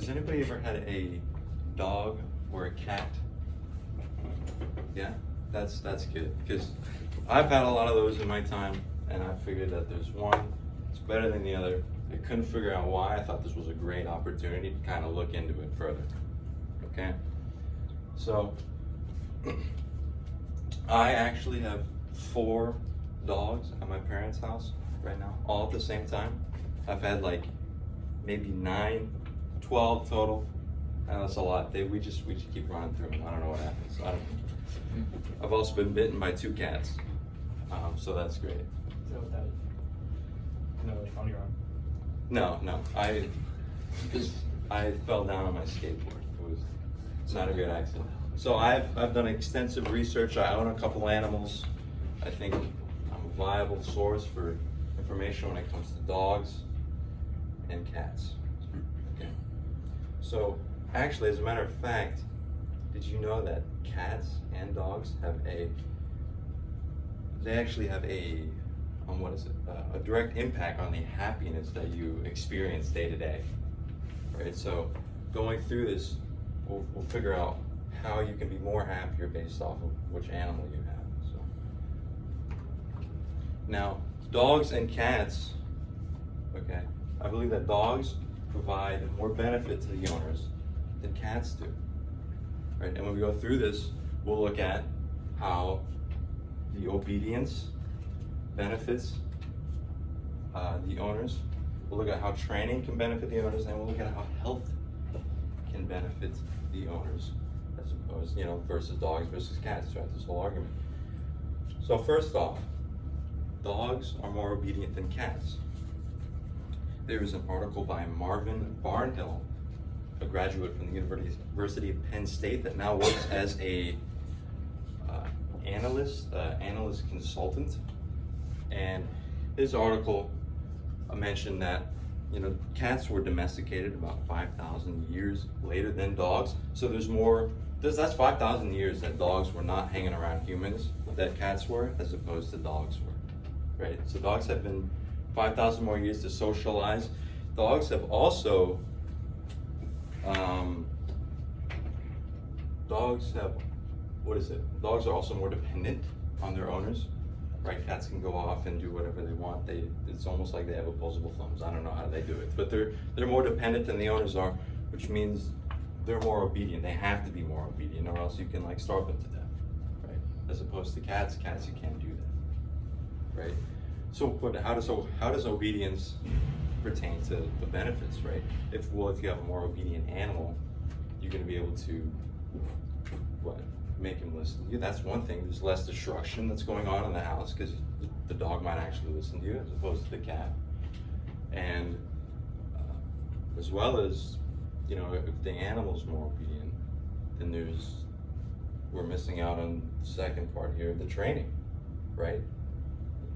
Has anybody ever had a dog or a cat? Yeah, that's good, because I've had a lot of those in my time, and I figured that there's one it's better than the other. I couldn't figure out why. I thought this was a great opportunity to kind of look into it further. Okay, so I actually have 4 dogs at my parents' house right now, all at the same time. I've had like maybe 9, 12 total. And that's a lot. We just keep running through them. I don't know what happens. I've also been bitten by 2 cats, so that's great. Is that what that is? No, it's on your arm. No. I fell down on my skateboard. It's not a good accident. So I've done extensive research. I own a couple animals. I think I'm a viable source for information when it comes to dogs and cats. Okay. So actually, as a matter of fact, did you know that cats and dogs have a direct impact on the happiness that you experience day to day, right? So going through this, we'll figure out how you can be more happier based off of which animal you have. So now, dogs and cats, okay, I believe that dogs provide more benefit to the owners than cats do, right? And when we go through this, we'll look at how the obedience benefits the owners. We'll look at how training can benefit the owners, and we'll look at how health can benefit the owners, as opposed, versus dogs versus cats throughout this whole argument. So first off, dogs are more obedient than cats. There is an article by Marvin Barnhill, a graduate from the University of Penn State that now works as a analyst consultant, and his article mentioned that cats were domesticated about 5,000 years later than dogs. So that's 5,000 years that dogs were not hanging around humans, that cats were, as opposed to dogs were, right? So dogs have been 5,000 more years to socialize. Dogs have also dogs are also more dependent on their owners, right? Cats can go off and do whatever they want. It's almost like they have opposable thumbs. I don't know how they do it, but they're more dependent than the owners are, which means they're more obedient. They have to be more obedient, or else you can starve them to death, right? As opposed to cats you can't do that, right? So, how does obedience pertain to the benefits, right? If you have a more obedient animal, you're going to be able to make him listen to you. That's one thing. There's less destruction that's going on in the house because the dog might actually listen to you as opposed to the cat. And as well as, if the animal's more obedient, then we're missing out on the second part here, the training, right?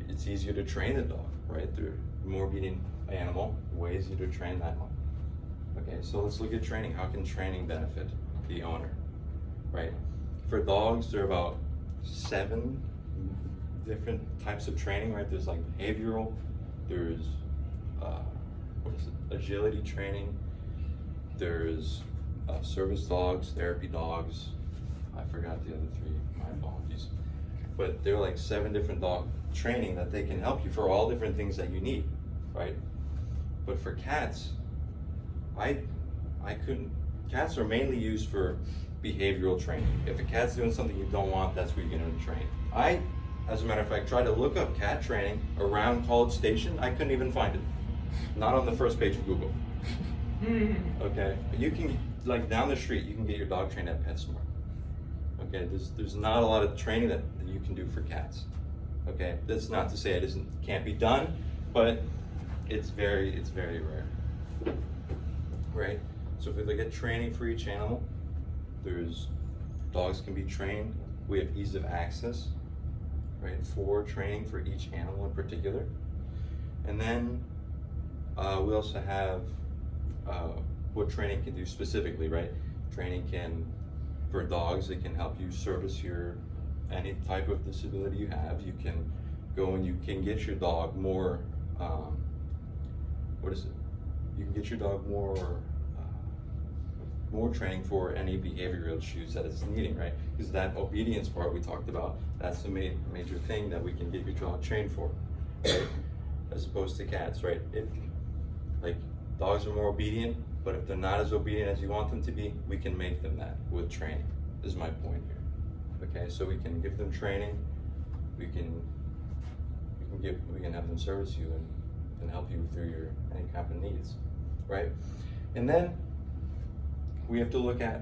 It's easier to train the dog, right? The more obedient animal, way easier to train that one. Okay, so let's look at training. How can training benefit the owner, right? For dogs, there are about 7 different types of training, right? There's behavioral, there's agility training, there's service dogs, therapy dogs. I forgot the other 3, my apologies. But there are 7 different dog training that they can help you for all different things that you need, right? But for cats, cats are mainly used for behavioral training. If a cat's doing something you don't want, that's what you're going to train. As a matter of fact, tried to look up cat training around College Station. I couldn't even find it. Not on the first page of Google. Okay, but you can, down the street, you can get your dog trained at PetSmart. Okay, there's not a lot of training that you can do for cats. Okay, that's not to say it can't be done, but it's very rare. Right? So if we look at training for each animal, dogs can be trained. We have ease of access, right, for training for each animal in particular. And then we also have what training can do specifically, right? For dogs, it can help you service any type of disability you have. You can go and you can get your dog more, You can get your dog more more training for any behavioral issues that it's needing, right? Because that obedience part we talked about, that's the major thing that we can get your dog trained for, right? As opposed to cats, right? Like dogs are more obedient, but if they're not as obedient as you want them to be, we can make them that with training, is my point here. Okay, so we can give them training, we can have them service you and help you through your any kind of needs, right? And then we have to look at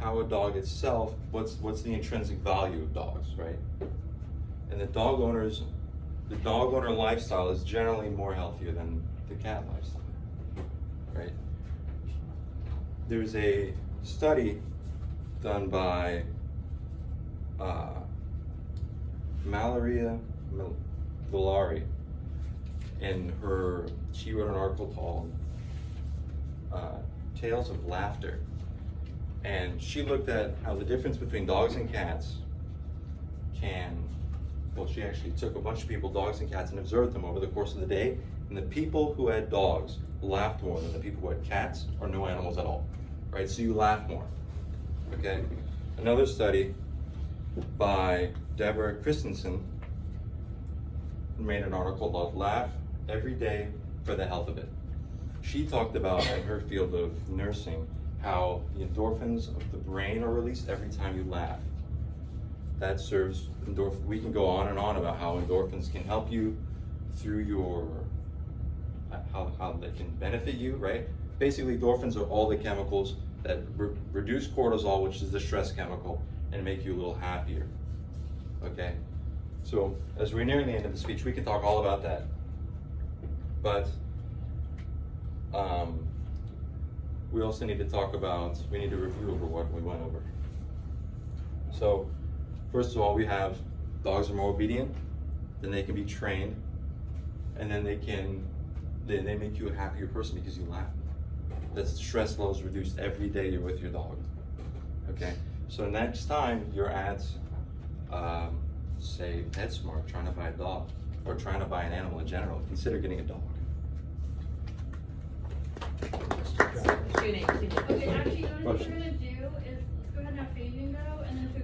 how a dog itself, what's the intrinsic value of dogs, right? And the dog owner lifestyle is generally more healthier than the cat lifestyle, right? There's a study done by Malaria Villari, and she wrote an article called Tales of Laughter, and she looked at how the difference between dogs and cats she actually took a bunch of people, dogs and cats, and observed them over the course of the day, and the people who had dogs laughed more than the people who had cats or no animals at all, right? So you laugh more, okay? Another study by Deborah Christensen made an article called Laugh Every Day for the Health of It. She talked about, in her field of nursing, how the endorphins of the brain are released every time you laugh. That serves we can go on and on about how endorphins can help you through how they can benefit you, right? Basically, endorphins are all the chemicals that reduce cortisol, which is the stress chemical, and make you a little happier, okay? So as we're nearing the end of the speech, we can talk all about that. But we also need to we need to review over what we went over. So first of all, we have dogs are more obedient, then they can be trained, and then they make you a happier person because you laugh. The stress level is reduced every day you're with your dog, okay? So next time you're at, say, PetSmart trying to buy a dog, or trying to buy an animal in general, consider getting a dog. Okay, actually, you know what Question. we're gonna do is let's go ahead and have Fabian go, and then if we